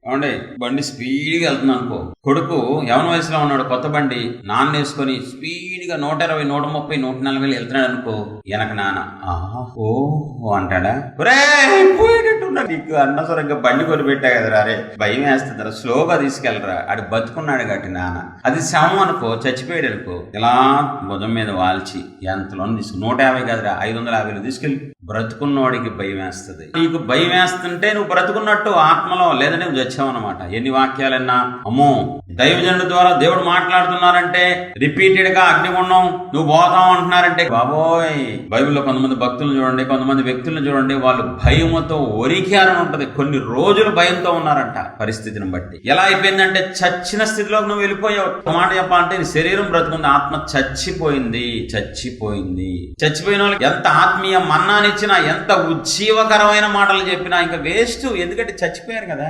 ఏమండి బండి స్పీడ్గా వెళ్తుంది అనుకో, కొడుకు యవన వయసులో ఉన్నాడు, కొత్త బండి నాన్న వేసుకొని స్పీడ్గా 120, 130, 140 వెళ్తున్నాడు అనుకో, వెనక నాన్న ఓ అంటాడా, పోయేటట్టున్నా నీకు అన్నసరంగా బండి కొని పెట్టా కదరా, రే భయం వేస్తుందిరా, స్లోగా తీసుకెళ్ళరా, ఆడు బతుకున్నాడు కాబట్టి నాన్న. అది శవం అనుకో, చచ్చిపోయాడు అనుకో, ఇలా భుజం మీద వాల్చి ఎంతలో తీసుకు 150 కదరా 550 తీసుకెళ్ళి, బ్రతుకున్నవాడికి భయం వేస్తుంది. నీకు భయం వేస్తుంటే నువ్వు బ్రతుకున్నట్టు ఆత్మలో, లేదా నువ్వు చచ్చావు అనమాట. ఎన్ని వాక్యాలన్నా అమ్మో దైవజనుల ద్వారా దేవుడు మాట్లాడుతున్నారంటే, రిపీటెడ్ గా అగ్నిగుండం నువ్వు పోతావు అంటున్నారంటే, బాబోయ్ బైబిల్లో కొంతమంది భక్తులను చూడండి, కొంతమంది వ్యక్తులను చూడండి, వాళ్ళు భయముతో ఒరికారని ఉంటది, కొన్ని రోజులు భయంతో ఉన్నారంట. పరిస్థితిని బట్టి ఎలా అయిపోయిందంటే చచ్చిన స్థితిలోకి నువ్వు వెళ్ళిపోయావు. మాట చెప్పాలంటే నీ శరీరం బ్రతుకుంది, ఆత్మ చచ్చిపోయింది. చచ్చిపోయిన వాళ్ళకి ఎంత ఆత్మీయ మన్నానిచ్చినా, ఎంత ఉజ్జీవకరమైన మాటలు చెప్పినా ఇంకా వేస్ట్, ఎందుకంటే చచ్చిపోయారు కదా.